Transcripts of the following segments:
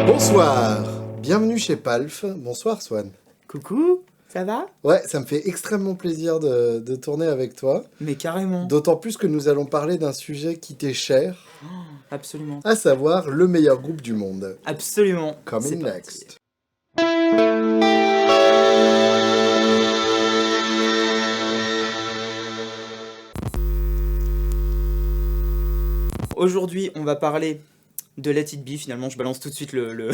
Bonsoir, bienvenue chez Palf. Bonsoir Swan. Coucou, ça va? Ouais, ça me fait extrêmement plaisir de tourner avec toi. Mais carrément. D'autant plus que nous allons parler d'un sujet qui t'est cher, Absolument. à savoir le meilleur groupe du monde. Absolument. C'est Coming parti. next. Aujourd'hui, on va parler de Let It Be, finalement, je balance tout de suite le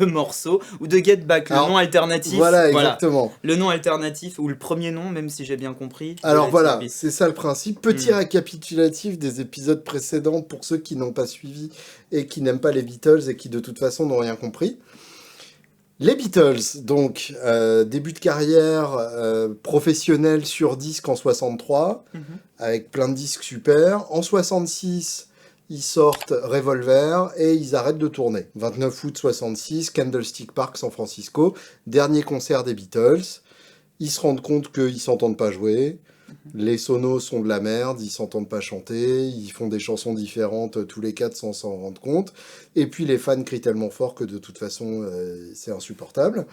morceau, ou de Get Back, le Alors, nom alternatif. Voilà, exactement. Le nom alternatif, ou le premier nom, même si j'ai bien compris. de Alors Let It voilà, Be. c'est ça le principe. Petit récapitulatif des épisodes précédents pour ceux qui n'ont pas suivi et qui n'aiment pas les Beatles et qui de toute façon n'ont rien compris. Les Beatles, donc, début de carrière professionnelle sur disque en 63, Mhm. avec plein de disques super. En 66, ils sortent Revolver et ils arrêtent de tourner. 29 août 66, Candlestick Park, San Francisco, dernier concert des Beatles. Ils se rendent compte qu'ils s'entendent pas jouer. Les sonos sont de la merde, ils s'entendent pas chanter, ils font des chansons différentes tous les quatre sans s'en rendre compte. Et puis les fans crient tellement fort que de toute façon c'est insupportable.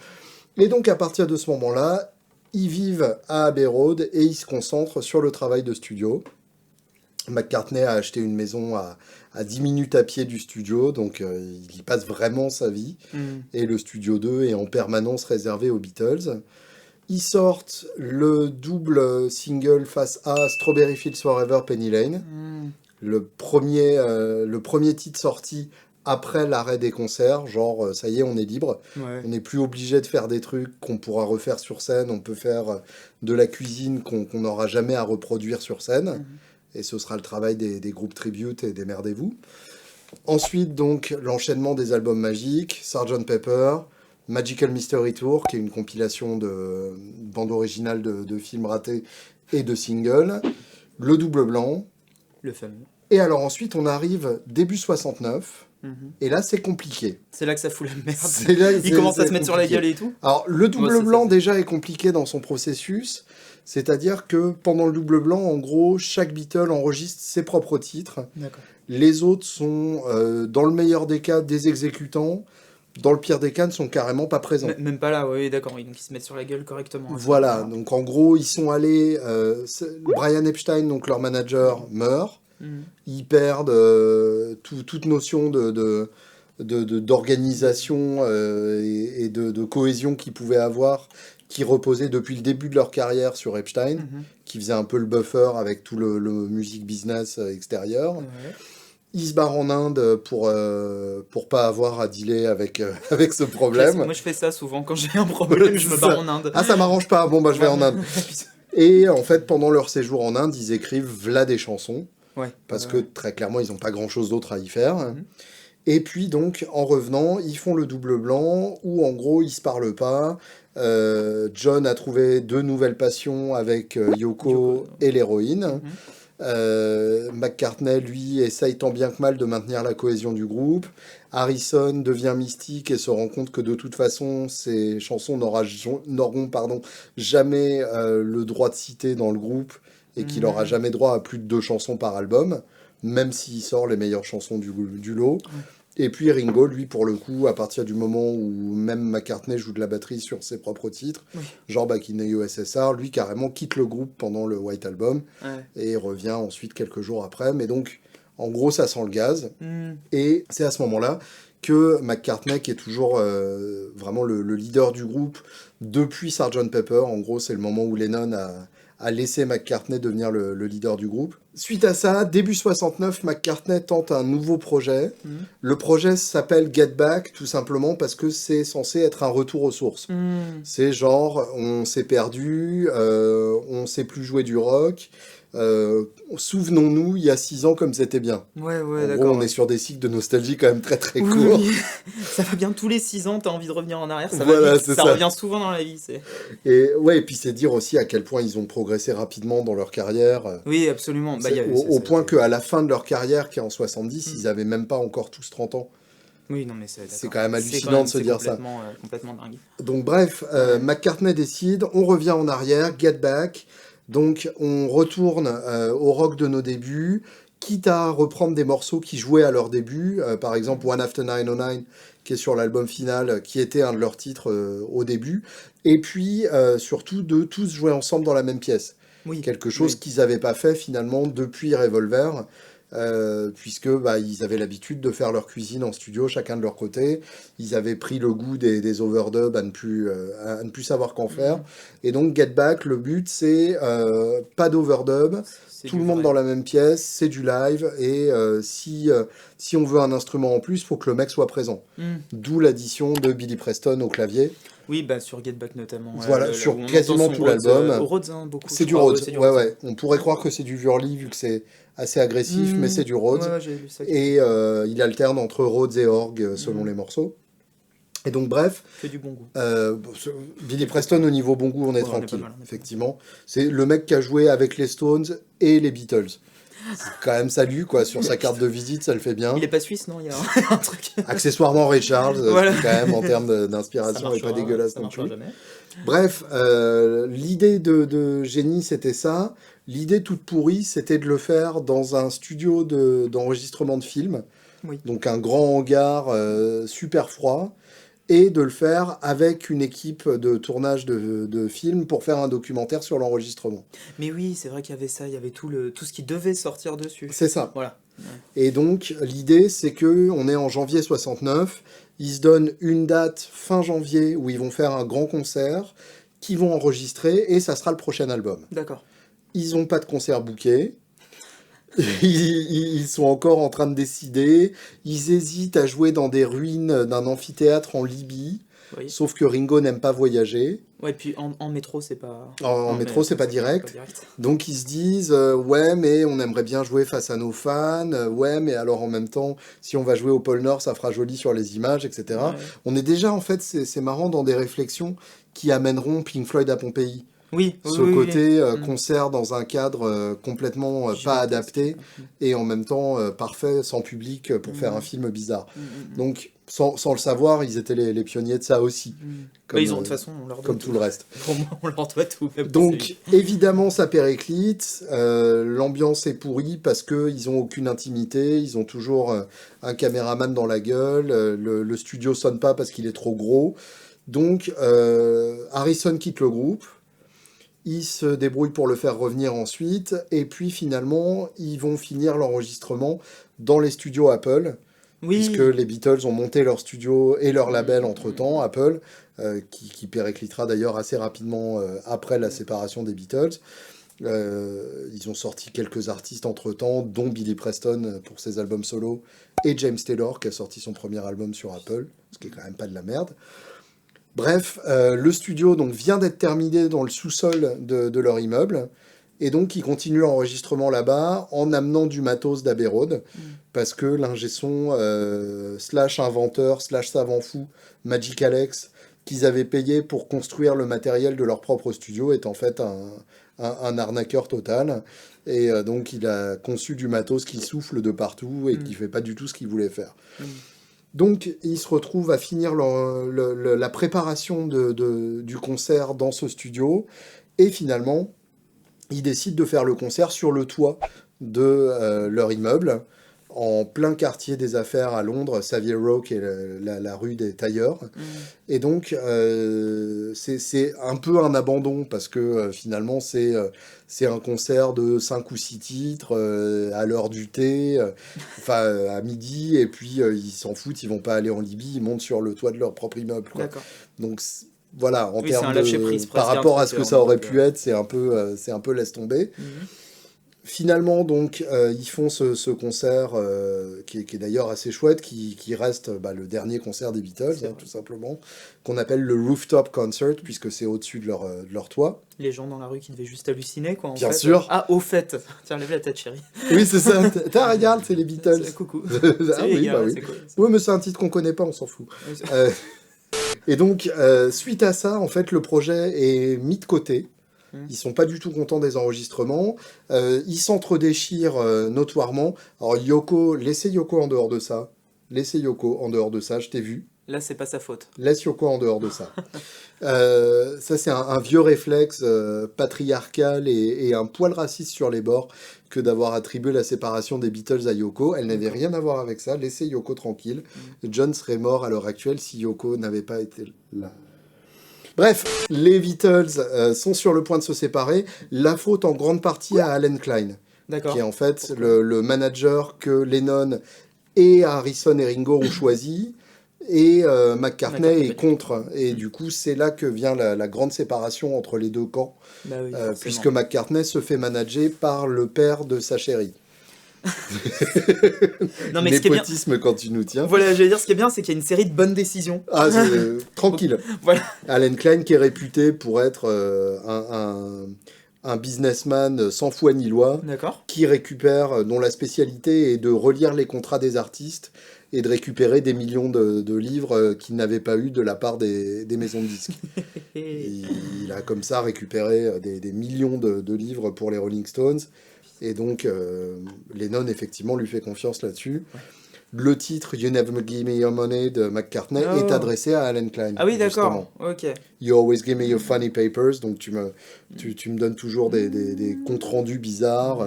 Et donc à partir de ce moment-là, ils vivent à Abbey Road et ils se concentrent sur le travail de studio. McCartney a acheté une maison à 10 minutes à pied du studio, donc il y passe vraiment sa vie. Mhm. Et le studio 2 est en permanence réservé aux Beatles. Ils sortent le double single face à Strawberry Fields Forever, Penny Lane. Mhm. Le premier titre sorti après l'arrêt des concerts, genre ça y est, on est libre. Ouais. On n'est plus obligé de faire des trucs qu'on pourra refaire sur scène. On peut faire de la cuisine qu'on n'aura jamais à reproduire sur scène. Mhm. Et ce sera le travail des groupes tribute et démerdez-vous. Ensuite, donc, l'enchaînement des albums magiques, Sgt Pepper, Magical Mystery Tour, qui est une compilation de bandes originales de films ratés et de singles, le double blanc. Le fameux. Et alors ensuite, on arrive début 69, Mhm. et là, c'est compliqué. C'est là que ça fout la merde. C'est là- Il c'est- commence à c'est se mettre sur la compliqué. gueule et tout. Alors, le double Ouais, c'est blanc, ça. déjà, est compliqué dans son processus. C'est-à-dire que pendant le double blanc, en gros, chaque Beatle enregistre ses propres titres. D'accord. Les autres sont, dans le meilleur des cas, des exécutants. Dans le pire des cas, ne sont carrément pas présents. Même pas là, oui, d'accord. Oui, donc ils se mettent sur la gueule correctement. à ce Voilà, moment-là. donc en gros, ils sont allés... Brian Epstein, donc leur manager, meurt. Mhm. Ils perdent toute notion d'organisation et de cohésion qu'ils pouvaient avoir, qui reposait depuis le début de leur carrière sur Epstein, Mhm. qui faisait un peu le buffer avec tout le music business extérieur. Ouais. Ils se barrent en Inde pour pas avoir à dealer avec, avec ce problème. Moi, je fais ça souvent quand j'ai un problème, je me C'est barre ça. en Inde. Ah, ça m'arrange pas, bon bah je vais en Inde. Et en fait, pendant leur séjour en Inde, ils écrivent v'là des chansons, Ouais. parce Ouais, que ouais. très clairement, ils n'ont pas grand-chose d'autre à y faire. Mhm. Et puis donc, en revenant, ils font le double blanc, où en gros, ils se parlent pas. John a trouvé deux nouvelles passions avec Yoko Yoko. et l'héroïne. Mhm. McCartney, lui, essaye tant bien que mal de maintenir la cohésion du groupe. Harrison devient mystique et se rend compte que de toute façon, ses chansons n'auront jamais le droit de citer dans le groupe et qu'il n'aura jamais droit à plus de 2 chansons par album, même s'il sort les meilleures chansons du lot. Et puis Ringo, lui, pour le coup, à partir du moment où même McCartney joue de la batterie sur ses propres titres, Oui. genre Back in the USSR, lui carrément quitte le groupe pendant le White Album Ouais. et revient ensuite quelques jours après. Mais donc, en gros, ça sent le gaz. Mhm. Et c'est à ce moment-là que McCartney, qui est toujours vraiment le leader du groupe depuis Sgt Pepper, en gros, c'est le moment où Lennon a laissé McCartney devenir le leader du groupe. Suite à ça, début 69, McCartney tente un nouveau projet. Mhm. Le projet s'appelle Get Back, tout simplement parce que c'est censé être un retour aux sources. Mhm. C'est genre, on s'est perdu, on sait plus jouer du rock, souvenons-nous, il y a 6 ans comme c'était bien. Ouais, En gros, d'accord. on est sur des cycles de nostalgie quand même très très Oui, courts. oui. Ça va bien tous les 6 ans, t'as envie de revenir en arrière, ça va Voilà, vite. c'est Ça ça. revient souvent dans la vie, c'est... Et ouais, et puis c'est dire aussi à quel point ils ont progressé rapidement dans leur carrière. Oui, absolument. Bah, Au ça a point été... qu'à la fin de leur carrière, qui est en 70, Hmm. ils avaient même pas encore tous 30 ans. Oui, non, mais C'est d'accord. quand même C'est hallucinant de se c'est dire ça. complètement dingue. Donc bref, Ouais. McCartney décide, on revient en arrière, Get Back. Donc on retourne au rock de nos débuts, quitte à reprendre des morceaux qui jouaient à leur début, par exemple One After 909, qui est sur l'album final, qui était un de leurs titres au début, et puis surtout de tous jouer ensemble dans la même pièce. Oui, Quelque chose oui. qu'ils n'avaient pas fait finalement depuis Revolver, puisque bah, ils avaient l'habitude de faire leur cuisine en studio, chacun de leur côté. Ils avaient pris le goût des overdubs à ne plus savoir qu'en faire. Mhm. Et donc Get Back, le but c'est pas d'overdub, C'est tout du le monde vrai. dans la même pièce, c'est du live, et si on veut un instrument en plus, faut que le mec soit présent. Hmm. D'où l'addition de Billy Preston au clavier. Oui, bah sur Get Back notamment, Voilà, où sur on entend quasiment son tout Rhodes, l'album. au Rhodes, hein, beaucoup, C'est je du crois. Ouais, Rhodes, c'est du ouais, Rhodes, ouais. ouais. On pourrait croire que c'est du Wurly vu que c'est assez agressif, mais Hmm. c'est du Ouais, Rhodes. ouais, j'ai lu ça quelque Et part. il alterne entre Rhodes et orgue selon Hmm. les morceaux. Et donc, bref, Que du bon goût. bon, Billy Quelque Preston, part. au niveau bon goût, on est Ouais, on est pas tranquille, mal, on est pas mal. effectivement. C'est le mec qui a joué avec les Stones et les Beatles. C'est quand même salut, quoi. Sur sa carte de visite, ça le fait Il bien. est pas suisse, non? Il y a un truc. Accessoirement, Ray Charles, Voilà. ce qui, quand même, en termes Ça d'inspiration, n'est pas marchera, dégueulasse ça non marchera plus. jamais. Bref, l'idée de génie, c'était ça. L'idée toute pourrie, c'était de le faire dans un studio d'enregistrement de films, Oui. donc un grand hangar super froid, et de le faire avec une équipe de tournage de films pour faire un documentaire sur l'enregistrement. Mais oui, c'est vrai qu'il y avait ça, il y avait tout ce qui devait sortir dessus. C'est ça. Voilà. Ouais. Et donc, l'idée, c'est que on est en janvier 69. Ils se donnent une date fin janvier où ils vont faire un grand concert qu'ils vont enregistrer et ça sera le prochain album. D'accord. Ils n'ont pas de concert booké. Ils sont encore en train de décider. Ils hésitent à jouer dans des ruines d'un amphithéâtre en Libye. Oui. Sauf que Ringo n'aime pas voyager. Ouais, puis en métro, c'est pas. En métro, c'est pas direct. direct. Donc ils se disent ouais, mais on aimerait bien jouer face à nos fans. Ouais, mais alors en même temps, si on va jouer au pôle Nord, ça fera joli sur les images, etc. Ouais. On est déjà, en fait, c'est marrant, dans des réflexions qui amèneront Pink Floyd à Pompéi. Oui, oui, Ce oui, côté oui. concert dans un cadre complètement pas Gigantesque. adapté et en même temps parfait, sans public, pour faire un film bizarre. Donc, sans le savoir, ils étaient les pionniers de ça aussi, Bah, comme, ils ont, de toute façon, on leur doit comme tout le reste. Pour moi, on leur doit tout. Même pour Donc, celui- évidemment, ça périclite, l'ambiance est pourrie parce qu'ils ont aucune intimité, ils ont toujours un caméraman dans la gueule, le studio sonne pas parce qu'il est trop gros. Donc, Harrison quitte le groupe. Ils se débrouillent pour le faire revenir ensuite, et puis finalement, ils vont finir l'enregistrement dans les studios Apple, Oui. puisque les Beatles ont monté leur studio et leur label entre-temps, Apple, qui périclitera d'ailleurs assez rapidement après la séparation des Beatles. Ils ont sorti quelques artistes entre-temps, dont Billy Preston pour ses albums solo, et James Taylor, qui a sorti son premier album sur Apple, ce qui est quand même pas de la merde. Bref, le studio donc vient d'être terminé dans le sous-sol de leur immeuble, et donc ils continuent l'enregistrement là-bas en amenant du matos d'Abbey Road, parce que l'ingé son slash inventeur slash savant fou Magic Alex qu'ils avaient payé pour construire le matériel de leur propre studio est en fait un arnaqueur total, et donc il a conçu du matos qui souffle de partout et qui fait pas du tout ce qu'il voulait faire. Donc, ils se retrouvent à finir la préparation du concert dans ce studio. Et finalement, ils décident de faire le concert sur le toit de leur immeuble, en plein quartier des affaires à Londres, Savile Row, qui est la rue des tailleurs. Et donc, c'est un peu un abandon, parce que finalement, c'est un concert de 5 ou 6 titres, à l'heure du thé, à midi, et puis ils s'en foutent, ils vont pas aller en Libye, ils montent sur le toit de leur propre immeuble, quoi. D'accord. Donc, voilà, en Oui, c'est un termes lâcher-prise, par presque, rapport un à ce truc, que ça aurait donc, pu être, c'est un peu laisse tomber. Finalement, donc, ils font ce concert qui est d'ailleurs assez chouette, qui reste le dernier concert des Beatles, C'est vrai. tout simplement, qu'on appelle le Rooftop Concert, puisque c'est au-dessus de leur toit. Les gens dans la rue qui devaient juste halluciner, quoi, en Bien fait. sûr. Ah, au fait. Tiens, lève la tête, chérie. Oui, c'est ça. Regarde, c'est les Beatles. Coucou. Ah Salut, les oui, gars, bah oui. c'est cool. Oui, mais c'est un titre qu'on connaît pas, on s'en fout. Euh, et donc, suite à ça, en fait, le projet est mis de côté. Ils sont pas du tout contents des enregistrements. Ils s'entre-déchirent notoirement. Alors, laissez Yoko en dehors de ça. Laissez Yoko en dehors de ça, je t'ai vu. Là, c'est pas sa faute. Laisse Yoko en dehors de ça. Ça, c'est un vieux réflexe patriarcal et un poil raciste sur les bords que d'avoir attribué la séparation des Beatles à Yoko. Elle n'avait rien à voir avec ça. Laissez Yoko tranquille. John serait mort à l'heure actuelle si Yoko n'avait pas été là. Bref, les Beatles sont sur le point de se séparer. La faute en grande partie à Alan Klein, D'accord. qui est en fait le manager que Lennon et Harrison et Ringo ont choisi. Et McCartney est contre. Et du coup, c'est là que vient la grande séparation entre les deux camps. Bah oui, Puisque McCartney se fait manager par le père de sa chérie. Non, mais ce qui est bien... Népotisme quand tu nous tiens. Voilà, j'allais dire, ce qui est bien, c'est qu'il y a une série de bonnes décisions. Ah, tranquille. Voilà. Alan Klein qui est réputé pour être un businessman sans foi ni loi, D'accord. qui récupère, dont la spécialité est de relire les contrats des artistes et de récupérer des millions de livres qu'il n'avait pas eu de la part des maisons de disques. Il a comme ça récupéré des millions de livres pour les Rolling Stones. Et donc, Lennon, effectivement, lui fait confiance là-dessus. Ouais. Le titre You Never Give Me Your Money de McCartney est adressé à Alan Klein. Ah oui, d'accord. Ok. You Always Give Me Your Funny Papers. Donc, tu me donnes toujours des comptes rendus bizarres.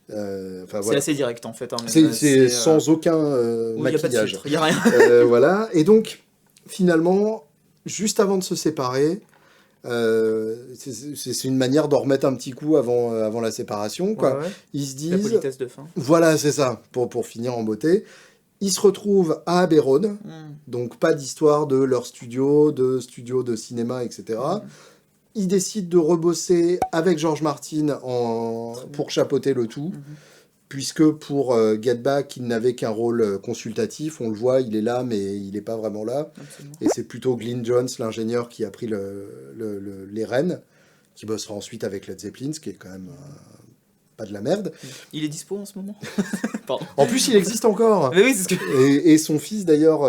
Voilà. C'est assez direct, en fait. Hein, c'est sans aucun maquillage. Il n'y a rien. Voilà. Et donc, finalement, juste avant de se séparer... c'est une manière d'en remettre un petit coup avant la séparation, quoi. Ouais. Ils se disent... La politesse de fin. Voilà, c'est ça, pour finir en beauté. Ils se retrouvent à Abbey Road, donc pas d'histoire de leur studio de cinéma, etc. Ils décident de rebosser avec George Martin pour chapeauter le tout. Puisque pour Get Back, il n'avait qu'un rôle consultatif. On le voit, il est là, mais il n'est pas vraiment là. Absolument. Et c'est plutôt Glyn Johns, l'ingénieur, qui a pris les rênes, qui bossera ensuite avec Led Zeppelin, ce qui est quand même pas de la merde. Il est dispo en ce moment. Pardon. En plus, il existe encore. Mais oui, c'est ce que... et son fils, d'ailleurs,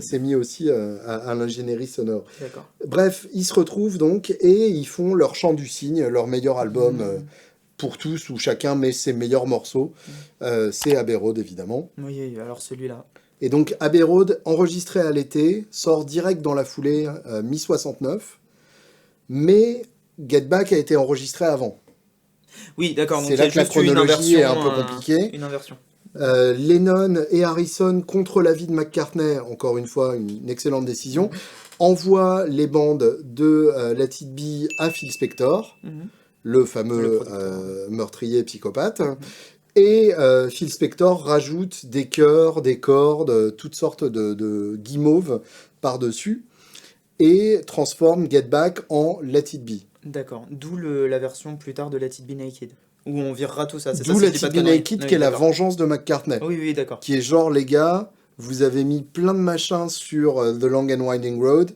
s'est mis aussi à l'ingénierie sonore. D'accord. Bref, ils se retrouvent donc, et ils font leur Chant du Cygne, leur meilleur album... pour tous, où chacun met ses meilleurs morceaux. C'est Abbey Road, évidemment. Oui, alors celui-là. Et donc, Abbey Road, enregistré à l'été, sort direct dans la foulée, mi-69. Mais Get Back a été enregistré avant. Oui, d'accord. C'est là que la chronologie est un peu compliquée. Une inversion. Lennon et Harrison, contre l'avis de McCartney, encore une fois, une excellente décision, envoient les bandes de Let It Be à Phil Spector. Le fameux meurtrier psychopathe. Et Phil Spector rajoute des chœurs, des cordes, toutes sortes de guimauves par-dessus, et transforme Get Back en Let It Be. D'accord, d'où la version plus tard de Let It Be Naked, où on virera tout ça. D'où Let It Be Naked, qui est la vengeance de McCartney. Oui, d'accord. Qui est genre, les gars... Vous avez mis plein de machins sur The Long and Winding Road.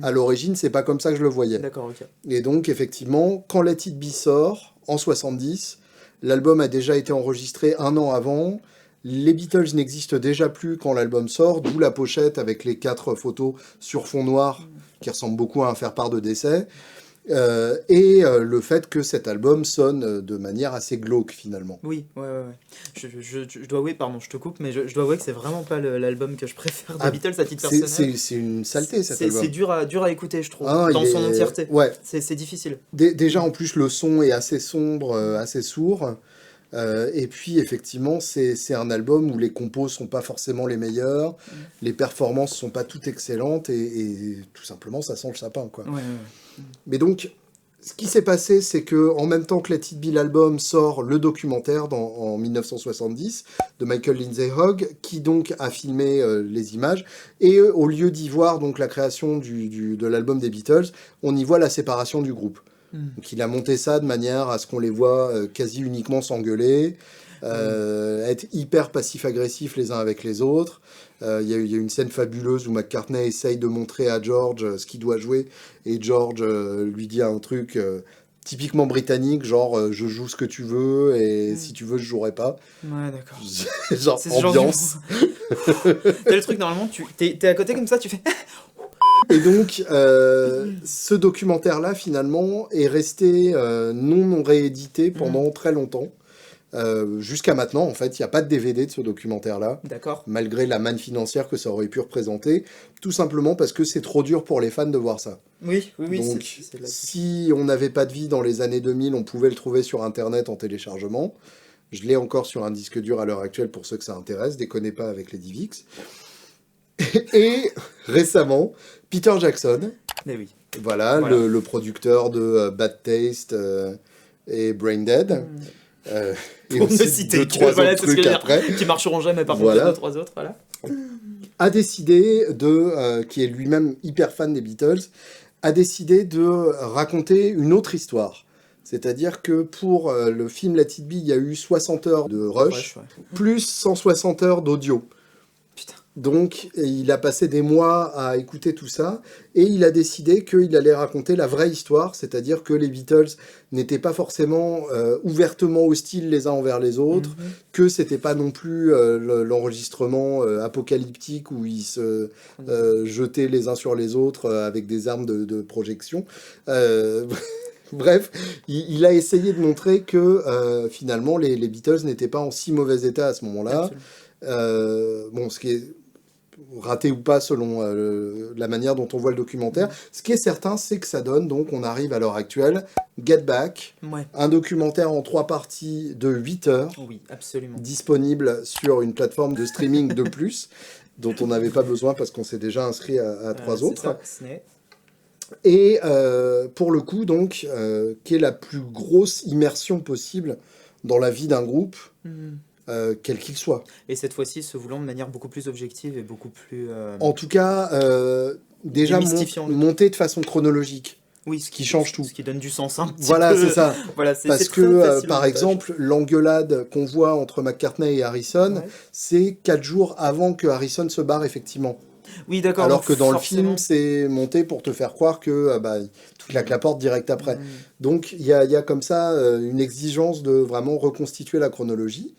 À l'origine, c'est pas comme ça que je le voyais. D'accord, ok. Et donc, effectivement, quand Let It Be sort, en 70, l'album a déjà été enregistré 1 an avant. Les Beatles n'existent déjà plus quand l'album sort, d'où la pochette avec les 4 photos sur fond noir, qui ressemble beaucoup à un faire-part de décès. Et le fait que cet album sonne de manière assez glauque, finalement. Oui, ouais. Je dois avouer, pardon, je te coupe, mais je dois avouer que c'est vraiment pas l'album que je préfère des Beatles à titre personnel. C'est une saleté, cet album. C'est dur à écouter, je trouve, dans son entièreté. Ouais. C'est difficile. Déjà, en plus, le son est assez sombre, assez sourd. Et puis, effectivement, c'est un album où les compos sont pas forcément les meilleurs, les performances sont pas toutes excellentes, et tout simplement, ça sent le sapin, quoi. Ouais. Mais donc, ce qui s'est passé, c'est que en même temps que Let It Be, l'album, sort le documentaire en 1970 de Michael Lindsay Hogg, qui donc a filmé les images, et au lieu d'y voir donc la création de l'album des Beatles, on y voit la séparation du groupe. Donc il a monté ça de manière à ce qu'on les voit quasi uniquement s'engueuler, être hyper passif-agressif les uns avec les autres. Il y a une scène fabuleuse où McCartney essaye de montrer à George ce qu'il doit jouer, et George lui dit un truc typiquement britannique, genre je joue ce que tu veux, et si tu veux je jouerai pas. Ouais, d'accord. Genre C'est ce ambiance. T'as le truc, normalement, t'es à côté comme ça, tu fais... Et donc, ce documentaire-là, finalement, est resté non réédité pendant très longtemps. Jusqu'à maintenant, en fait, il n'y a pas de DVD de ce documentaire-là. D'accord. Malgré la manne financière que ça aurait pu représenter. Tout simplement parce que c'est trop dur pour les fans de voir ça. Oui. Donc, c'est si on n'avait pas de vie dans les années 2000, on pouvait le trouver sur Internet en téléchargement. Je l'ai encore sur un disque dur à l'heure actuelle pour ceux que ça intéresse. Déconnez pas avec les DivX. Et récemment, Peter Jackson, Mais oui. voilà. Le producteur de Bad Taste et Brain Dead, et Pour ne aussi citer deux, que, trois voilà, autres c'est ce que trucs je veux après, dire, qui marcheront jamais, par Voilà. contre, deux, trois autres, voilà. a décidé qui est lui-même hyper fan des Beatles, a décidé de raconter une autre histoire. C'est-à-dire que pour le film Let It Be, il y a eu 60 heures de rush, Ouais. plus 160 heures d'audio. Putain. Donc, il a passé des mois à écouter tout ça, et il a décidé qu'il allait raconter la vraie histoire, c'est-à-dire que les Beatles n'étaient pas forcément ouvertement hostiles les uns envers les autres, que c'était pas non plus l'enregistrement apocalyptique où ils se jetaient les uns sur les autres avec des armes de projection. Bref, il a essayé de montrer que finalement les Beatles n'étaient pas en si mauvais état à ce moment-là. Bon, ce qui est raté ou pas selon la manière dont on voit le documentaire. Ce qui est certain, c'est que ça donne, donc on arrive à l'heure actuelle, Get Back, un documentaire en 3 parties de 8 heures, Oui, absolument. disponible sur une plateforme de streaming de plus, dont on n'avait pas besoin parce qu'on s'est déjà inscrit à 3 autres. Ça, Sné. Et pour le coup, donc, qui est la plus grosse immersion possible dans la vie d'un groupe, quel qu'il soit. Et cette fois-ci, se voulant de manière beaucoup plus objective et beaucoup plus... En tout cas, déjà démystifiant le monté de façon chronologique. Oui, ce qui change tout. Ce qui donne du sens un petit Voilà, peu. c'est ça. Voilà, Parce que, par exemple, l'engueulade qu'on voit entre McCartney et Harrison, c'est 4 jours avant que Harrison se barre, effectivement. Oui, d'accord. Alors que dans forcément... le film, c'est monté pour te faire croire que il claque la porte direct après. Donc, il y a comme ça une exigence de vraiment reconstituer la chronologie.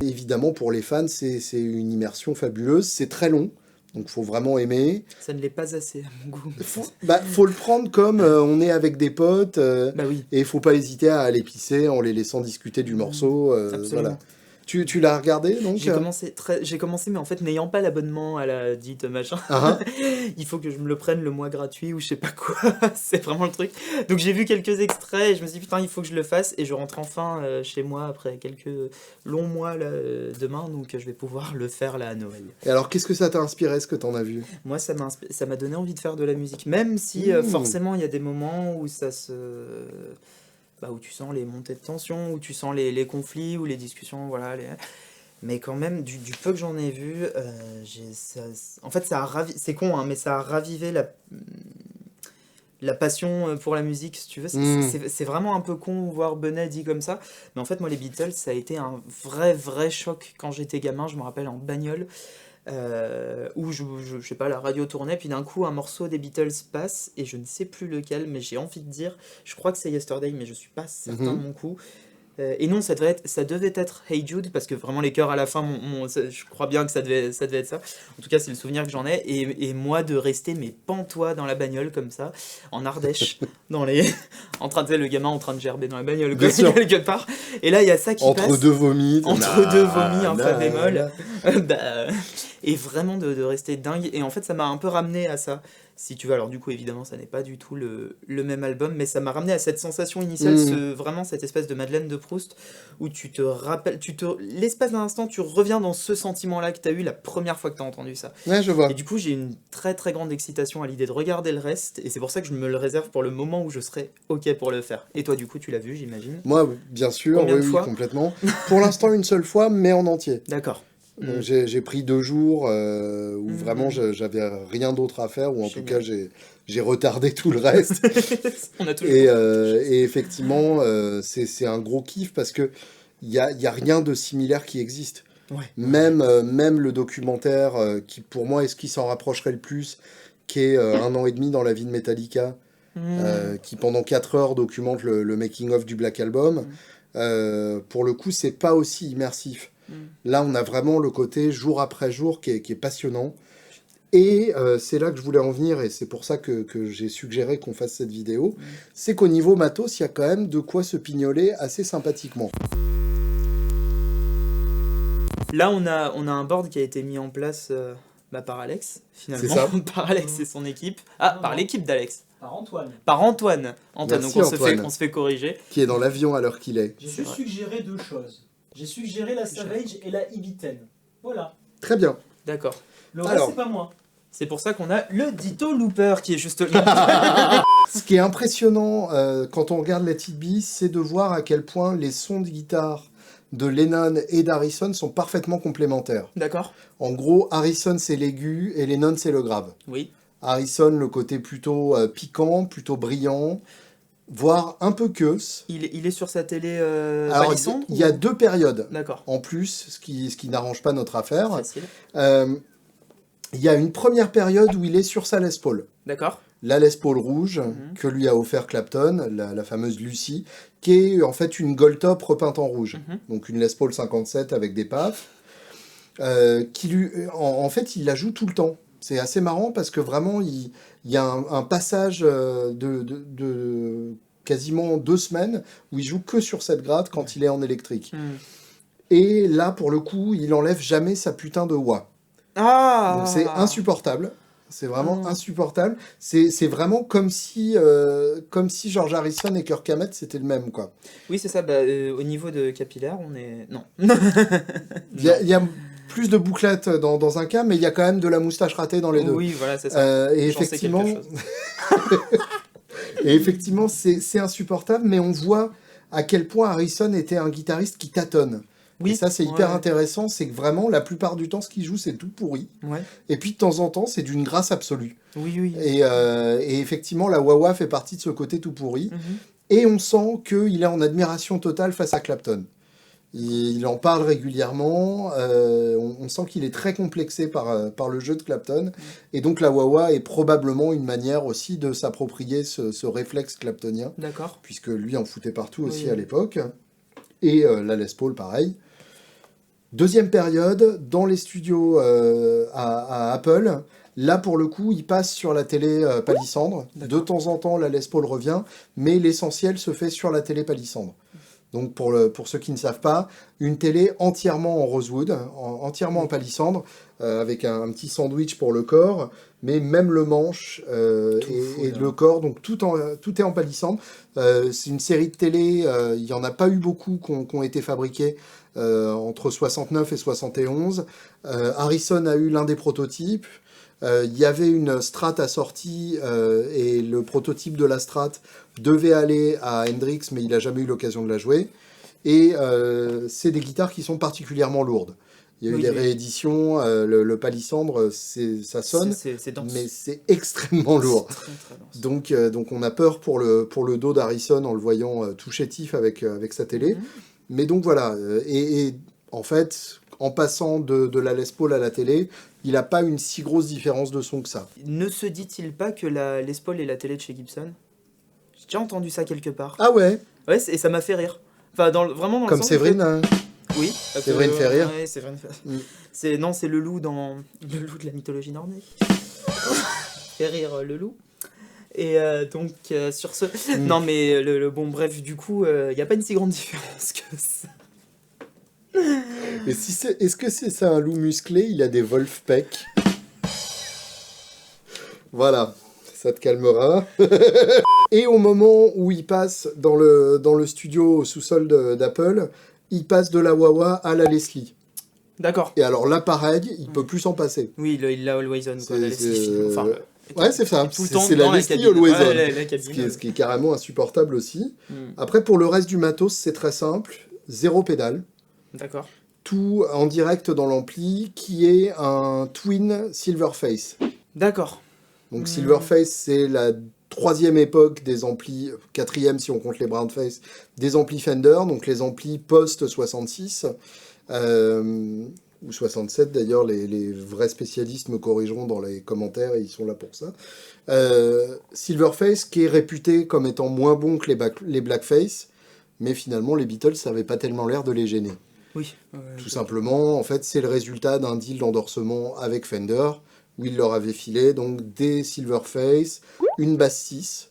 Et évidemment, pour les fans, c'est une immersion fabuleuse. C'est très long, donc faut vraiment aimer. Ça ne l'est pas assez, à mon goût. Faut le prendre comme on est avec des potes, oui. et il faut pas hésiter à aller pisser en les laissant discuter du morceau. Voilà. Tu l'as regardé, donc J'ai commencé, mais en fait, n'ayant pas l'abonnement à la dite machin, il faut que je me le prenne le mois gratuit ou je sais pas quoi. C'est vraiment le truc. Donc j'ai vu quelques extraits et je me suis dit, putain, il faut que je le fasse. Et je rentre enfin chez moi après quelques longs mois là, demain, donc je vais pouvoir le faire là à Noël. Et alors, qu'est-ce que ça t'a inspiré, ce que t'en as vu? Moi, ça m'a donné envie de faire de la musique. Même si forcément, il y a des moments où ça se... où tu sens les montées de tension, où tu sens les conflits, ou les discussions, voilà. Mais quand même, du peu que j'en ai vu, en fait, c'est con, hein, mais ça a ravivé la passion pour la musique, si tu veux. C'est vraiment un peu con, voir Benet dit comme ça. Mais en fait, moi, les Beatles, ça a été un vrai choc quand j'étais gamin. Je me rappelle en bagnole. Où je sais pas, la radio tournait, puis d'un coup un morceau des Beatles passe et je ne sais plus lequel, mais j'ai envie de dire, je crois que c'est Yesterday, mais je suis pas certain de mon coup. Et non, ça devait être Hey Jude, parce que vraiment les chœurs à la fin, je crois bien que ça devait être ça. En tout cas, c'est le souvenir que j'en ai. Et moi, de rester mes pantois dans la bagnole comme ça, en Ardèche, en train de le gamin en train de gerber dans la bagnole, quelque part. Et là, il y a ça qui passe. Entre deux vomis, un fa bémol. Et vraiment de rester dingue. Et en fait, ça m'a un peu ramené à ça. Si tu veux, alors du coup, évidemment, ça n'est pas du tout le même album, mais ça m'a ramené à cette sensation initiale, vraiment cette espèce de Madeleine de Proust, où tu te rappelles, l'espace d'un instant, tu reviens dans ce sentiment-là que tu as eu la première fois que tu as entendu ça. Ouais, je vois. Et du coup, j'ai une très grande excitation à l'idée de regarder le reste, et c'est pour ça que je me le réserve pour le moment où je serai OK pour le faire. Et toi, du coup, tu l'as vu, j'imagine? Moi, bien sûr, oui, complètement. Pour l'instant, une seule fois, mais en entier. D'accord. Donc j'ai pris 2 jours où vraiment j'avais rien d'autre à faire, ou en tout Génial. cas j'ai retardé tout le reste. On a toujours Et effectivement, c'est un gros kiff parce que y a rien de similaire qui existe. Ouais. Même le documentaire qui pour moi est ce qui s'en rapprocherait le plus, qui est 1 an et demi dans la vie de Metallica, qui pendant 4 heures documente le making-of du Black Album. Pour le coup, c'est pas aussi immersif. Là, on a vraiment le côté jour après jour qui est passionnant. Et c'est là que je voulais en venir, et c'est pour ça que j'ai suggéré qu'on fasse cette vidéo. C'est qu'au niveau matos, il y a quand même de quoi se pignoler assez sympathiquement. Là, on a un board qui a été mis en place par Alex, finalement. C'est ça. Par Alex et son équipe. Ah, Non, par non. l'équipe d'Alex. Par Antoine. Par Antoine. Antoine, Merci, donc Antoine. on se fait corriger. Qui est dans l'avion à l'heure qu'il est. J'ai C'est juste vrai. suggéré 2 choses. J'ai suggéré la Savage et la Ibiten. Voilà. Très bien. D'accord. Le reste, Alors. c'est pas moi. C'est pour ça qu'on a le Ditto Looper qui est juste là. Ce qui est impressionnant quand on regarde Let It Be, c'est de voir à quel point les sons de guitare de Lennon et d'Harrison sont parfaitement complémentaires. D'accord. En gros, Harrison c'est l'aigu et Lennon c'est le grave. Oui. Harrison le côté plutôt piquant, plutôt brillant, voire un peu queuse. Il est sur sa télé Alors palissandre il y a ou- 2 périodes D'accord. en plus, ce qui n'arrange pas notre affaire. Facile. Il y a une première période où il est sur sa Les Paul. D'accord. La Les Paul rouge que lui a offert Clapton, la fameuse Lucy, qui est en fait une Gold Top repeinte en rouge. Donc une Les Paul 57 avec des paf. Qui lui, en fait, il la joue tout le temps. C'est assez marrant parce que vraiment, il y a un passage de quasiment 2 semaines où il joue que sur cette gratte quand il est en électrique. Et là, pour le coup, il enlève jamais sa putain de wah. Ah. Donc c'est insupportable. C'est vraiment insupportable. C'est vraiment comme si George Harrison et Kirk Hammett c'était le même, quoi. Oui, c'est ça. Au niveau de capillaire, on est. Non. Il y a plus de bouclettes dans un cas, mais il y a quand même de la moustache ratée dans les deux. Oui, voilà, c'est ça. Et J'en sais effectivement, quelque chose. et effectivement, c'est insupportable, mais on voit à quel point Harrison était un guitariste qui tâtonne. Oui. Et ça, c'est hyper Ouais. intéressant, c'est que vraiment, la plupart du temps, ce qu'il joue, c'est tout pourri. Ouais. Et puis, de temps en temps, c'est d'une grâce absolue. Oui, oui. Et effectivement, la wah-wah fait partie de ce côté tout pourri. Et on sent qu'il est en admiration totale face à Clapton. Il en parle régulièrement, on sent qu'il est très complexé par le jeu de Clapton, et donc la wah-wah est probablement une manière aussi de s'approprier ce réflexe claptonien, D'accord. puisque lui en foutait partout aussi Oui. à l'époque, et la Les Paul pareil. Deuxième période, dans les studios à Apple, là pour le coup il passe sur la télé palissandre, de temps en temps la Les Paul revient, mais l'essentiel se fait sur la télé palissandre. Donc pour ceux qui ne savent pas, une télé entièrement en rosewood, entièrement en palissandre, avec un petit sandwich pour le corps, mais même le manche et le corps, donc tout est en palissandre. C'est une série de télé, il n'y en a pas eu beaucoup qui ont été fabriquées entre 69 et 71. Harrison a eu l'un des prototypes. Il y avait une Strat assortie et le prototype de la Strat devait aller à Hendrix, mais il n'a jamais eu l'occasion de la jouer. Et c'est des guitares qui sont particulièrement lourdes. Il y a eu Oui, des oui. rééditions, le palissandre, ça sonne, C'est dense. mais c'est extrêmement lourd. C'est très, très dense. Donc on a peur pour le dos d'Harrison en le voyant tout chétif avec sa télé. Mais donc voilà, et en fait, en passant de la Les Paul à la télé, il n'a pas une si grosse différence de son que ça. Ne se dit-il pas que la Les Paul est la télé de chez Gibson? J'ai déjà entendu ça quelque part. Ah ouais, Ouais, et ça m'a fait rire. Enfin, vraiment dans le comme sens Séverine, hein. où- Oui. Séverine fait rire. Ouais, Séverine fait Mm. C'est le loup dans le loup de la mythologie nordique. Fait rire le loup. Et donc sur ce, non mais bon bref du coup il n'y a pas une si grande différence que ça. Et est-ce que c'est ça un loup musclé? Il a des Wolfpack. Voilà, ça te calmera. Et au moment où il passe dans le studio au sous-sol d'Apple, il passe de la wah-wah à la Leslie. D'accord. Et alors là, pareil, il peut plus s'en passer. Oui, il l'a always on quoi, C'est- la Leslie. c'est- Enfin, Ouais, c'est ça. tout le C'est temps c'est dans la la Leslie cabine. always Ouais, on. la cabine. Ce qui est carrément insupportable aussi. Mm. Après, pour le reste du matos, c'est très simple. 0 pédale. D'accord. tout en direct dans l'ampli, qui est un twin Silverface. D'accord. Donc Silverface, c'est la troisième époque des amplis, quatrième si on compte les Brownface, des amplis Fender, donc les amplis post-66, ou 67 d'ailleurs, les vrais spécialistes me corrigeront dans les commentaires et ils sont là pour ça. Silverface qui est réputé comme étant moins bon que les Blackface, mais finalement les Beatles ça avait pas tellement l'air de les gêner. Oui. Tout simplement, en fait, c'est le résultat d'un deal d'endorsement avec Fender, où il leur avait filé donc des Silverface, une basse 6,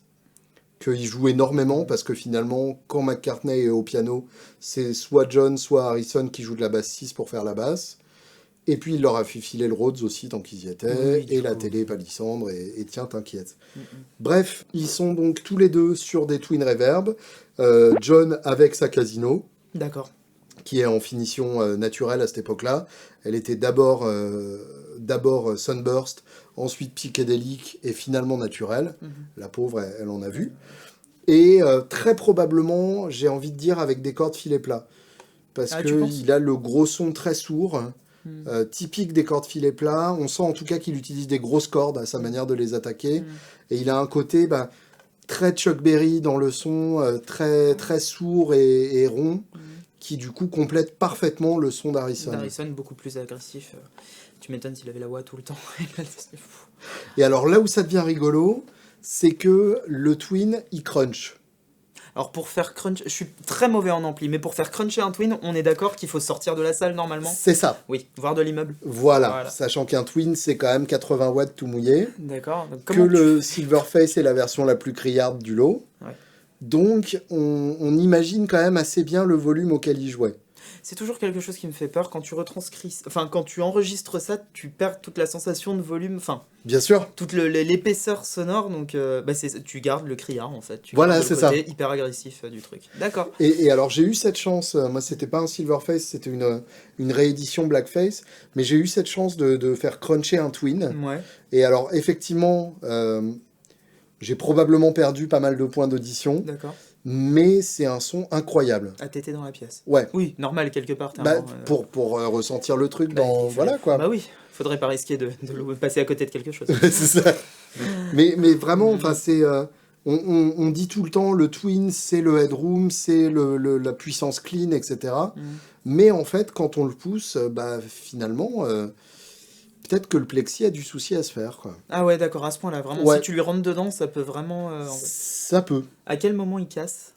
qu'ils jouent énormément, parce que finalement, quand McCartney est au piano, c'est soit John, soit Harrison qui jouent de la basse 6 pour faire la basse. Et puis il leur a fait filer le Rhodes aussi, tant qu'ils y étaient, Oui, et la coup. télé palissandre, et tiens, t'inquiète. Bref, ils sont donc tous les deux sur des Twin Reverb, John avec sa Casino, D'accord. qui est en finition naturelle à cette époque-là. Elle était d'abord Sunburst, ensuite psychédélique et finalement naturelle. La pauvre, elle en a vu. Et très probablement, j'ai envie de dire, avec des cordes filets plats. Parce tu penses qu'il a le gros son très sourd, typique des cordes filets plats. On sent en tout cas qu'il utilise des grosses cordes à sa manière de les attaquer. Et il a un côté très Chuck Berry dans le son, très, très sourd et rond, qui du coup complète parfaitement le son d'Harrison. Harrison, beaucoup plus agressif. Tu m'étonnes s'il avait la voix tout le temps. Et alors là où ça devient rigolo, c'est que le Twin, il crunch. Alors pour faire crunch, je suis très mauvais en ampli, mais pour faire cruncher un Twin, on est d'accord qu'il faut sortir de la salle normalement? C'est ça. Oui, voire de l'immeuble. Voilà. Sachant qu'un Twin, c'est quand même 80 watts tout mouillé. D'accord. Donc, Que le Silverface est la version la plus criarde du lot. Ouais. Donc on imagine quand même assez bien le volume auquel il jouait. C'est toujours quelque chose qui me fait peur quand tu retranscris, enfin quand tu enregistres ça, tu perds toute la sensation de volume, enfin bien sûr, toute l'épaisseur sonore, donc tu gardes le criard en fait. Tu voilà, gardes c'est le ça. côté hyper agressif du truc. D'accord. Et alors j'ai eu cette chance, moi c'était pas un Silverface, c'était une réédition Blackface, mais j'ai eu cette chance de faire cruncher un Twin. Ouais. Et alors effectivement, j'ai probablement perdu pas mal de points d'audition. D'accord. Mais c'est un son incroyable. À téter dans la pièce. Ouais. Oui, normal quelque part. Pour ressentir le truc dans... Voilà quoi. Bah oui, faudrait pas risquer de passer à côté de quelque chose. C'est ça. mais vraiment, enfin c'est... on dit tout le temps, le Twin, c'est le headroom, c'est la puissance clean, etc. Mais en fait, quand on le pousse, finalement... peut-être que le plexi a du souci à se faire, quoi. Ah ouais, d'accord, à ce point-là, vraiment, ouais. Si tu lui rentres dedans, ça peut vraiment... Ça peut. À quel moment il casse?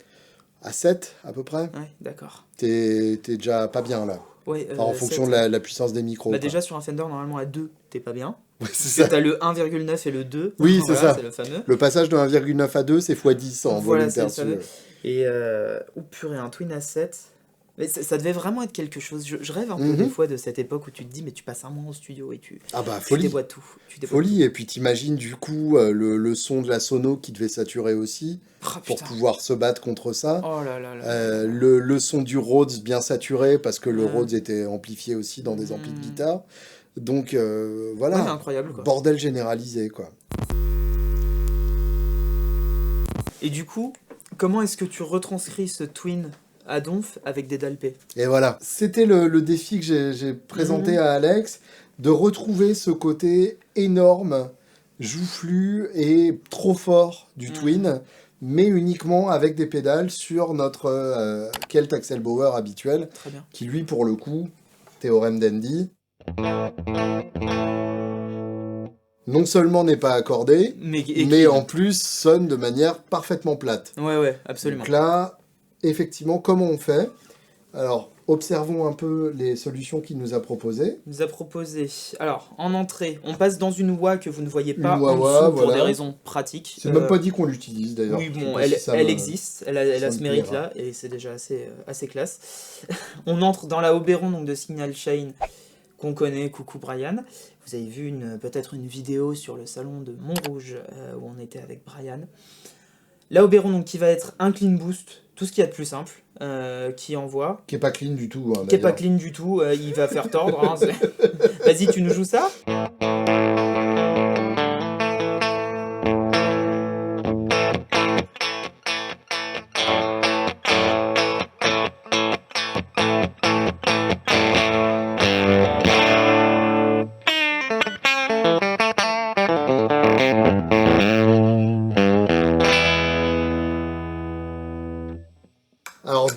À 7, à peu près. Ouais, d'accord. T'es déjà pas bien, là. Ouais, en fonction de la puissance des micros. Déjà, sur un Fender, normalement, à 2, t'es pas bien. Ouais, c'est ça. T'as le 1,9 et le 2. Oui, c'est ça. C'est le fameux. Le passage de 1,9 à 2, c'est x10 en volume perçu. Et, purée, un Twin à 7... Mais ça devait vraiment être quelque chose. Je rêve un peu des fois de cette époque où tu te dis, mais tu passes un mois au studio et tu déboîtes tout. Folie, et puis t'imagines du coup le son de la sono qui devait saturer aussi pour pouvoir se battre contre ça. Oh là là là. Le son du Rhodes bien saturé parce que le Rhodes était amplifié aussi dans des amplis de guitare. Donc voilà, ouais, incroyable, quoi. Bordel généralisé quoi. Et du coup, comment est-ce que tu retranscris ce Twin à Donf avec des Dalpé? Et voilà, c'était le défi que j'ai présenté à Alex, de retrouver ce côté énorme, joufflu et trop fort du Twin, mais uniquement avec des pédales sur notre Kelt Axel Bauer habituel, très bien. Qui lui pour le coup, théorème d'Andy, non seulement n'est pas accordé, mais en plus sonne de manière parfaitement plate. Ouais, absolument. Donc là, effectivement, comment on fait? Alors, observons un peu les solutions qu'il nous a proposées. Il nous a proposé... Alors, en entrée, on passe dans une wah que vous ne voyez pas en dessous pour des raisons pratiques. C'est même pas dit qu'on l'utilise, d'ailleurs. Oui, bon, elle existe, elle a ce mérite-là, et c'est déjà assez classe. On entre dans la Oberon donc, de Signal Chain, qu'on connaît, coucou Brian. Vous avez vu peut-être une vidéo sur le salon de Montrouge, où on était avec Brian. La Oberon, donc, qui va être un clean boost, tout ce qu'il y a de plus simple, qui envoie. Qui est pas clean du tout. Qui est pas clean du tout, il va faire tordre. Hein, vas-y, tu nous joues ça?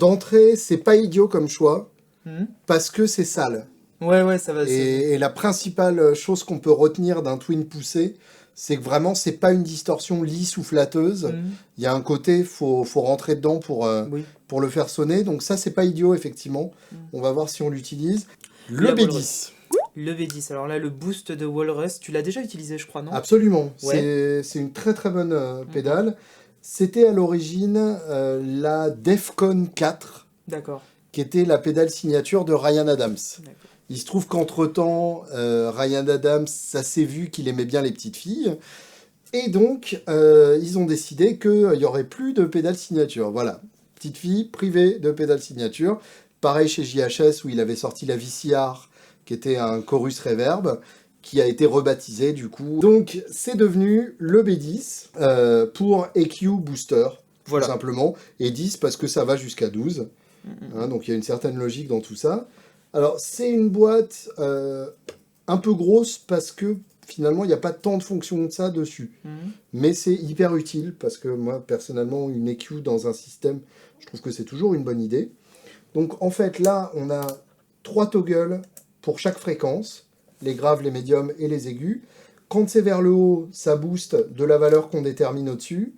D'entrée, c'est pas idiot comme choix, Mhm. parce que c'est sale. Ouais, ça va. Et la principale chose qu'on peut retenir d'un twin poussé, c'est que vraiment, c'est pas une distorsion lisse ou flatteuse. Mhm. Il y a un côté, faut rentrer dedans Oui. pour le faire sonner. Donc ça, c'est pas idiot, effectivement. Mm. On va voir si on l'utilise. Le La B10. Le V10. Alors là, le boost de Walrus, tu l'as déjà utilisé, je crois, non? Absolument. Ouais. C'est une très très bonne pédale. C'était à l'origine la Defcon 4, D'accord. qui était la pédale signature de Ryan Adams. D'accord. Il se trouve qu'entre-temps, Ryan Adams, ça s'est vu qu'il aimait bien les petites filles. Et donc, ils ont décidé qu'il n'y aurait plus de pédale signature. Voilà. Petite fille privée de pédale signature. Pareil chez JHS, où il avait sorti la VCR, qui était un chorus reverb, qui a été rebaptisé du coup. Donc, c'est devenu le B10 pour EQ Booster, Voilà. tout simplement. Et 10 parce que ça va jusqu'à 12. Hein, donc, il y a une certaine logique dans tout ça. Alors, c'est une boîte un peu grosse parce que finalement, il n'y a pas tant de fonctions de ça dessus. Mhm. Mais c'est hyper utile parce que moi, personnellement, une EQ dans un système, je trouve que c'est toujours une bonne idée. Donc, en fait, là, on a 3 toggles pour chaque fréquence, les graves, les médiums et les aigus. Quand c'est vers le haut, ça booste de la valeur qu'on détermine au-dessus.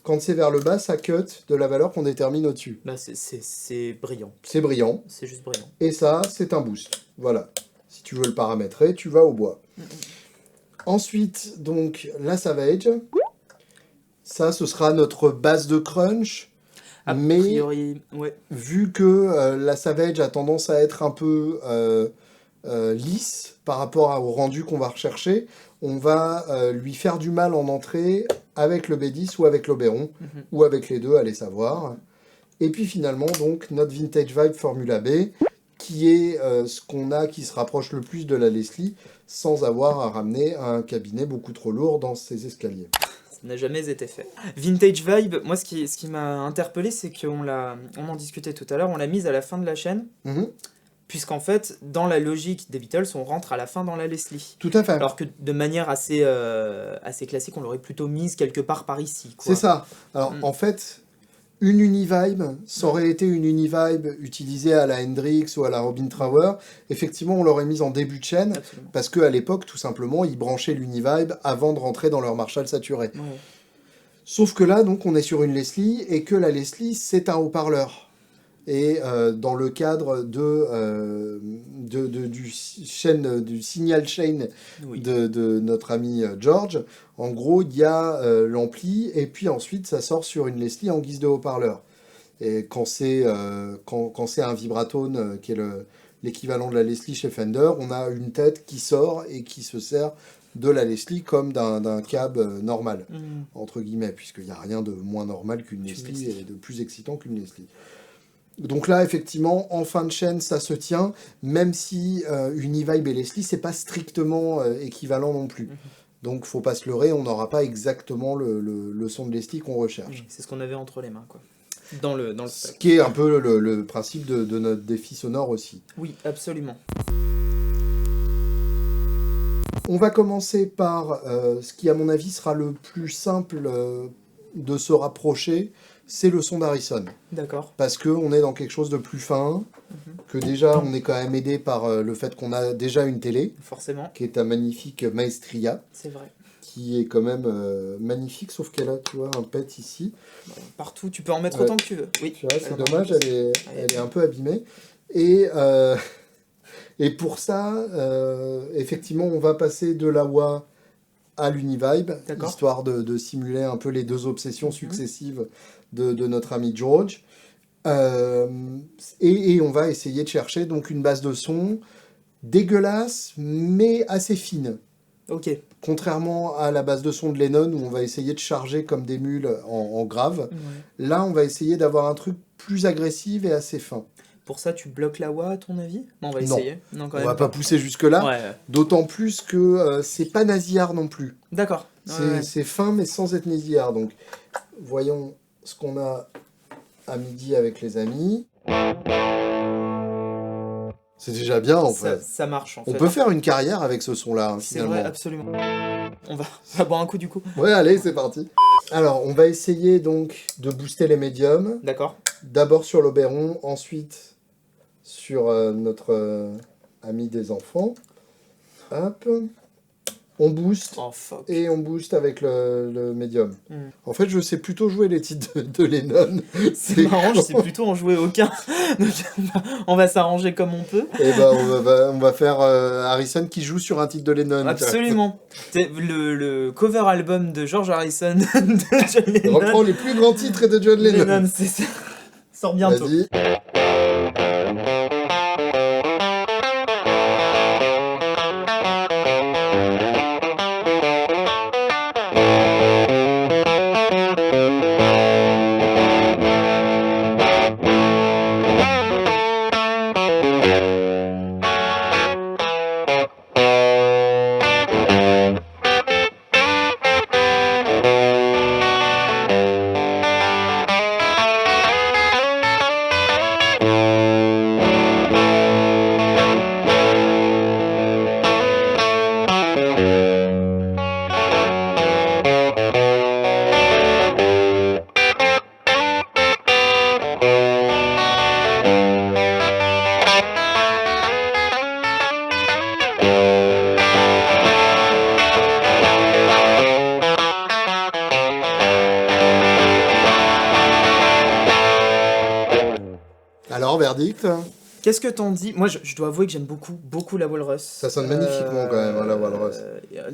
Quand c'est vers le bas, ça cut de la valeur qu'on détermine au-dessus. Là, c'est brillant. C'est brillant. C'est juste brillant. Et ça, c'est un boost. Voilà. Si tu veux le paramétrer, tu vas au bois. Ensuite, donc, la Savage. Ça, ce sera notre base de crunch. A mais priori, ouais. vu que la Savage a tendance à être un peu lisse par rapport au rendu qu'on va rechercher, on va lui faire du mal en entrée avec le B10 ou avec l'Oberon, Mhm. ou avec les deux, allez savoir. Et puis finalement, donc, notre Vintage Vibe Formula B, qui est ce qu'on a qui se rapproche le plus de la Leslie, sans avoir à ramener un cabinet beaucoup trop lourd dans ses escaliers. Ça n'a jamais été fait. Vintage Vibe, moi, ce qui m'a interpellé, c'est on en discutait tout à l'heure, on l'a mise à la fin de la chaîne, Mhm. puisqu'en fait, dans la logique des Beatles, on rentre à la fin dans la Leslie. Tout à fait. Alors que de manière assez classique, on l'aurait plutôt mise quelque part par ici, quoi. C'est ça. Alors, Mm. en fait, une Univibe, ça aurait été une Univibe utilisée à la Hendrix ou à la Robin Trower. Effectivement, on l'aurait mise en début de chaîne, Absolument. parce qu'à l'époque, tout simplement, ils branchaient l'Univibe avant de rentrer dans leur Marshall saturé. Ouais. Sauf que là, donc, on est sur une Leslie, et que la Leslie, c'est un haut-parleur. Et dans le cadre du signal chain Oui. de notre ami George, en gros, il y a l'ampli, et puis ensuite, ça sort sur une Leslie en guise de haut-parleur. Et quand c'est un vibratone, qui est l'équivalent de la Leslie chez Fender, on a une tête qui sort et qui se sert de la Leslie comme d'un cab normal, Mhm. entre guillemets, puisqu'il n'y a rien de moins normal qu'une Leslie et de plus excitant qu'une Leslie. Donc là, effectivement, en fin de chaîne, ça se tient, même si Univibe et Leslie, c'est pas strictement équivalent non plus. Mhm. Donc, faut pas se leurrer, on n'aura pas exactement le son de Leslie qu'on recherche. Oui, c'est ce qu'on avait entre les mains, quoi. Dans le Ce stock. qui est un peu le principe de notre défi sonore aussi. Oui, absolument. On va commencer par ce qui, à mon avis, sera le plus simple de se rapprocher, c'est le son d'Harrison. D'accord. Parce qu'on est dans quelque chose de plus fin, que déjà, on est quand même aidé par le fait qu'on a déjà une télé, Forcément, qui est un magnifique Maestria, c'est vrai. qui est quand même magnifique, sauf qu'elle a, tu vois, un pet ici. Partout, tu peux en mettre Ouais. autant que tu veux. Oui. Tu vois, c'est Alors, dommage, elle est un peu abîmée. Et pour ça, effectivement, on va passer de la wah à l'Univibe, D'accord. histoire de simuler un peu les deux obsessions Mhm. successives de notre ami George. Et on va essayer de chercher donc une base de son dégueulasse, mais assez fine. Ok. Contrairement à la base de son de Lennon, où on va essayer de charger comme des mules en grave, Ouais. là, on va essayer d'avoir un truc plus agressif et assez fin. Pour ça, tu bloques la wah, à ton avis? Non, on va Non. essayer. Non, quand On même va pas pousser jusque-là, Ouais. d'autant plus que c'est pas nasillard non plus. D'accord. Ouais. C'est fin, mais sans être nasillard. Donc, voyons ce qu'on a à midi avec les amis. C'est déjà bien, en fait. Ça marche, en fait. On peut faire une carrière avec ce son-là, hein, C'est finalement. vrai, absolument. On va boire un coup, du coup. Ouais, allez, c'est parti. Alors, on va essayer donc de booster les médiums. D'accord. D'abord sur l'Oberon, ensuite sur notre ami des enfants. Hop. On booste. Oh fuck. Et on booste avec le médium. Mm. En fait, je sais plutôt jouer les titres de Lennon. C'est marrant, je sais plutôt en jouer aucun. Donc, on va s'arranger comme on peut. Et ben, on va faire Harrison qui joue sur un titre de Lennon. Absolument. C'est le cover album de George Harrison de John Il Lennon. reprend les plus grands titres de John Lennon. Lennon, c'est ça. Sort bientôt. Vas-y. Alors, verdict. Qu'est-ce que t'en dis? Moi, je dois avouer que j'aime beaucoup la Walrus. Ça sonne magnifiquement quand même, hein, la Walrus.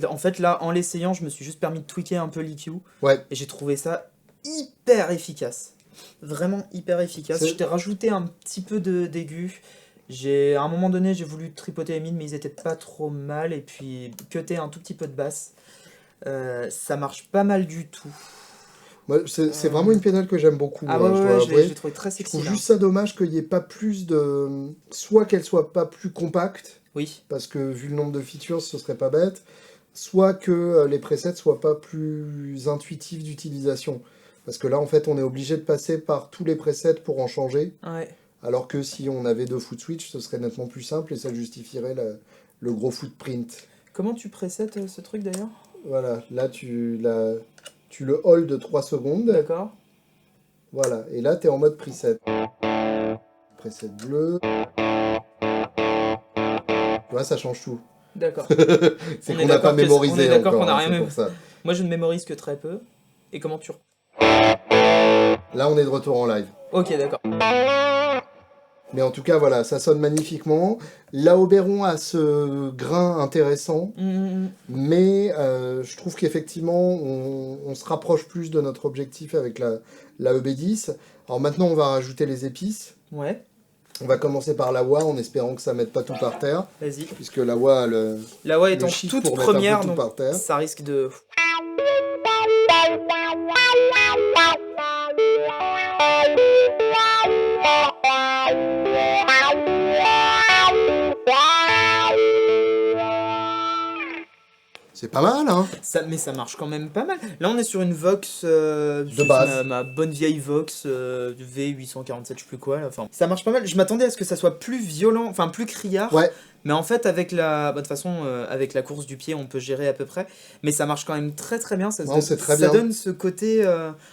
En fait, là, en l'essayant, je me suis juste permis de tweaker un peu l'EQ. Ouais. Et j'ai trouvé ça hyper efficace. Vraiment hyper efficace. Je t'ai rajouté un petit peu d'aigu. À un moment donné, j'ai voulu tripoter les mines, mais ils étaient pas trop mal. Et puis, cutter un tout petit peu de basse. Ça marche pas mal du tout. Moi, c'est vraiment une pédale que j'aime beaucoup. Ah je dois ouais, avouer. je l'ai trouvé très Je sexy. trouve là. juste ça dommage qu'il n'y ait pas plus de... Soit qu'elle soit pas plus compacte, Oui. parce que vu le nombre de features, ce serait pas bête. Soit que les presets soient pas plus intuitifs d'utilisation. Parce que là, en fait, on est obligé de passer par tous les presets pour en changer. Ouais. Alors que si on avait 2 foot switch, ce serait nettement plus simple et ça justifierait le gros footprint. Comment tu presets ce truc d'ailleurs? Voilà, là tu le hold 3 secondes. D'accord. Voilà, et là tu es en mode preset. Preset bleu. Tu vois, ça change tout. D'accord. C'est On qu'on est n'a pas d'accord que- mémorisé on est d'accord encore, qu'on a hein, rien c'est mémorisé. pour ça. Moi, je ne mémorise que très peu. Et comment tu... Là, on est de retour en live. Ok, d'accord. Mais en tout cas, voilà, ça sonne magnifiquement. La Oberon a ce grain intéressant, mais je trouve qu'effectivement, on se rapproche plus de notre objectif avec la EB10. Alors maintenant, on va rajouter les épices. Ouais, On va commencer par la wah, en espérant que ça mette pas tout par terre, vas-y. puisque la wah a le La wah est en chic toute pour mettre un peu première, tout donc par terre. ça risque de... C'est pas mal, hein? Mais ça marche quand même pas mal. Là, on est sur une Vox... De base. Ma bonne vieille Vox V847, je sais plus quoi. Là. Enfin, ça marche pas mal. Je m'attendais à ce que ça soit plus violent, enfin plus criard. Ouais. Mais en fait, avec la... de toute façon, avec la course du pied, on peut gérer à peu près. Mais ça marche quand même très bien. Non, c'est très ça bien. donne ce côté...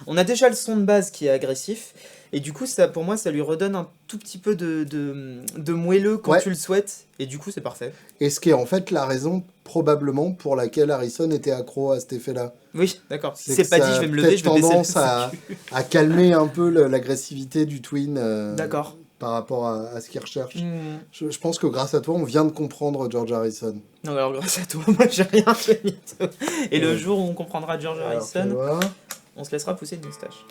On a déjà le son de base qui est agressif. Et du coup, ça, pour moi, ça lui redonne un tout petit peu de moelleux quand Ouais. tu le souhaites. Et du coup, c'est parfait. Et ce qui est en fait la raison, probablement, pour laquelle Harrison était accro à cet effet-là. Oui, d'accord. C'est C'est que pas ça dit, a je vais me lever, je vais peut-être baisser tendance le à calmer un peu l'agressivité du Twin D'accord. par rapport à ce qu'il recherche. Hmm. Je pense que grâce à toi, on vient de comprendre George Harrison. Non, alors grâce à toi, moi j'ai rien fait du tout. Et le jour où on comprendra George Alors, tu Harrison, vois. on se laissera pousser une moustache.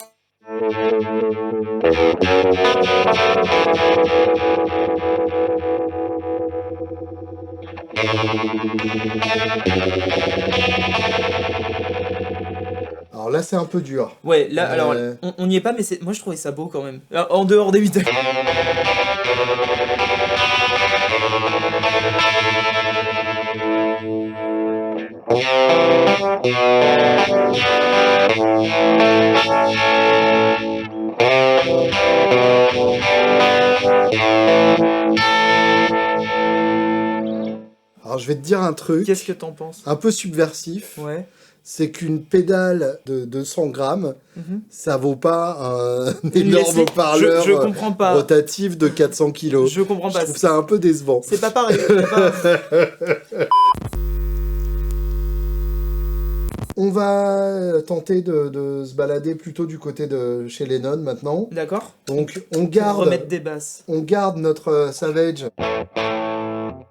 Alors là, c'est un peu dur. Ouais, là, alors, on n'y est pas, mais moi je trouvais ça beau quand même. En dehors des Beatles. Alors je vais te dire un truc Qu'est-ce que t'en penses? un peu subversif, Ouais. c'est qu'une pédale de 200 grammes, Mhm. ça vaut pas un Une énorme Leslie, haut-parleur je comprends pas. rotatif de 400 kilos. Je comprends Je pas. trouve ça un peu décevant. C'est pas pareil. c'est pas- On va tenter de se balader plutôt du côté de chez Lennon maintenant. D'accord. Donc on Pour garde, remettre des basses. on garde notre Savage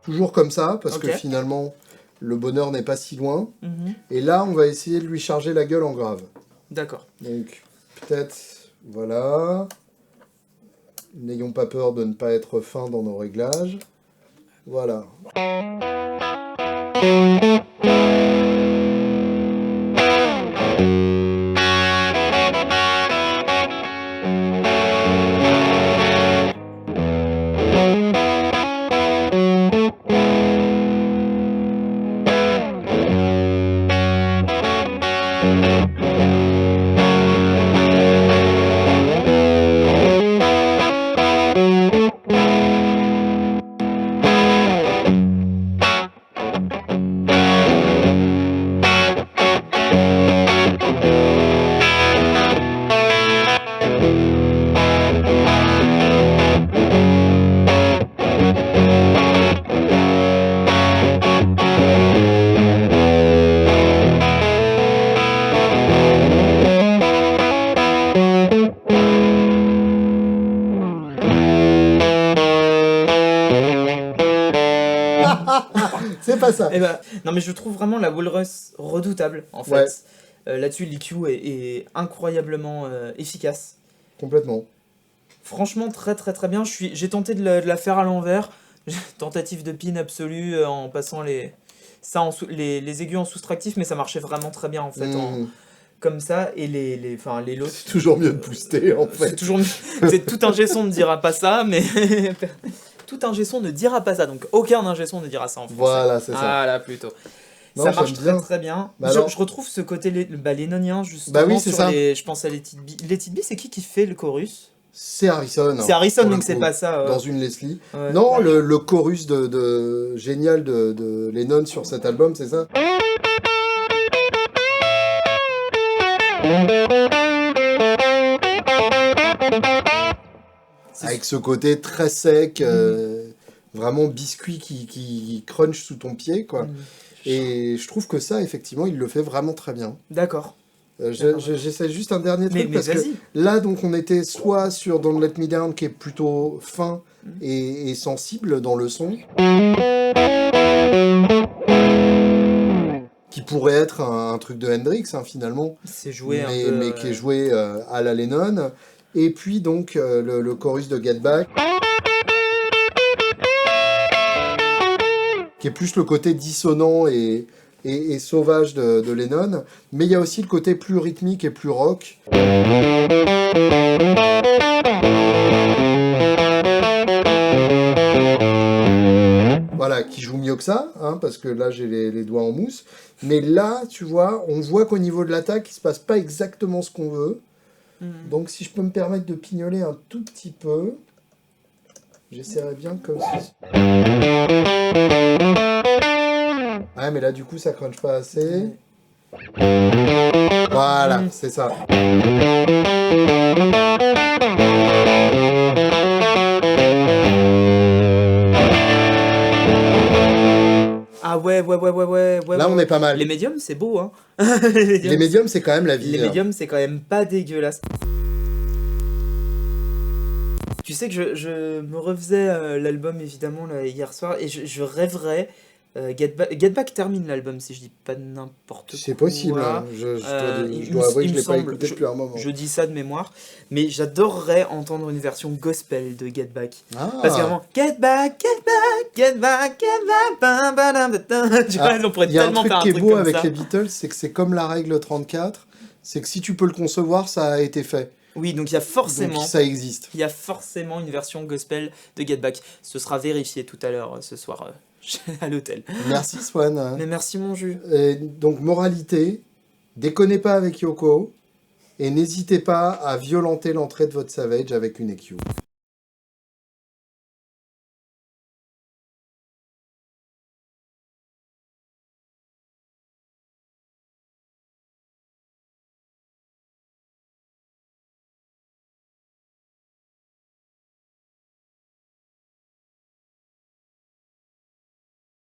toujours comme ça, parce que Ok. finalement le bonheur n'est pas si loin. Mhm. Et là on va essayer de lui charger la gueule en grave. D'accord. Donc peut-être, voilà. N'ayons pas peur de ne pas être fin dans nos réglages. Voilà. C'est pas ça. Eh ben, non mais je trouve vraiment la Walrus redoutable en fait. Ouais. Là-dessus, l'EQ est incroyablement efficace. Complètement. Franchement, très très très bien. J'ai tenté de la faire à l'envers. Tentative de pin absolue en passant les aigus en soustractif, mais ça marchait vraiment très bien en fait. Comme ça, et les lots. C'est toujours mieux de booster en fait. C'est toujours mieux. C'est tout un G-son ne dira pas ça, mais tout un G-son ne dira pas ça. Donc aucun ingé son ne dira ça en français. Voilà, c'est ça. Voilà, plutôt. Non, Ça marche j'aime très bien. très bien. Bah je, alors- je retrouve ce côté lénonien justement Bah oui, c'est sur ça. je pense à Let It Be. Let It Be, c'est qui fait le chorus? C'est Harrison. C'est Harrison, pour le donc c'est coup, pas ça. Dans une Leslie. Ouais. Non, le chorus génial de Lennon sur cet album, c'est ça. Avec ce côté très sec, vraiment biscuit qui crunch sous ton pied, quoi. Mm. Et je trouve que ça, effectivement, il le fait vraiment très bien. D'accord. J'essaie juste un dernier truc, Mais parce que vas-y. là, donc, on était soit sur Don't Let Me Down, qui est plutôt fin et sensible dans le son, qui pourrait être un truc de Hendrix, hein, finalement, C'est joué mais, un peu. mais qui est joué à la Lennon. Et puis, donc, le chorus de Get Back, qui est plus le côté dissonant et sauvage de Lennon, mais il y a aussi le côté plus rythmique et plus rock. Voilà, qui joue mieux que ça, hein, parce que là j'ai les doigts en mousse. Mais là, tu vois, on voit qu'au niveau de l'attaque, il se passe pas exactement ce qu'on veut. Donc si je peux me permettre de pignoler un tout petit peu, j'essaierai bien comme si... Ouais, mais là du coup ça crunch pas assez. Voilà, c'est ça. Ah ouais. Là on est pas mal. Les médiums, c'est beau, hein. Les médiums, c'est quand même la vie. Les hein. médiums, c'est quand même pas dégueulasse. Tu sais que je me refaisais l'album évidemment là, hier soir et je rêverais. Get Back termine l'album si je dis pas n'importe quoi. C'est possible. Hein. Je dois avouer que je l'ai pas écouté depuis un moment. Je dis ça de mémoire, mais j'adorerais entendre une version gospel de Get Back. Ah. Parce qu'avant, Get Back, Get Back, Get Back, Get Back, bam, bam, bam, bam. Tu vois, on pourrait Il y a un tellement truc faire un qui est truc beau comme avec ça. les Beatles, c'est que c'est comme la règle 34, c'est que si tu peux le concevoir, ça a été fait. Oui, donc il y a forcément. Donc ça existe. Il y a forcément une version gospel de Get Back. Ce sera vérifié tout à l'heure, ce soir, à l'hôtel. Merci Swan. Mais merci mon jus. Et donc moralité, déconnez pas avec Yoko et n'hésitez pas à violenter l'entrée de votre Savage avec une EQ.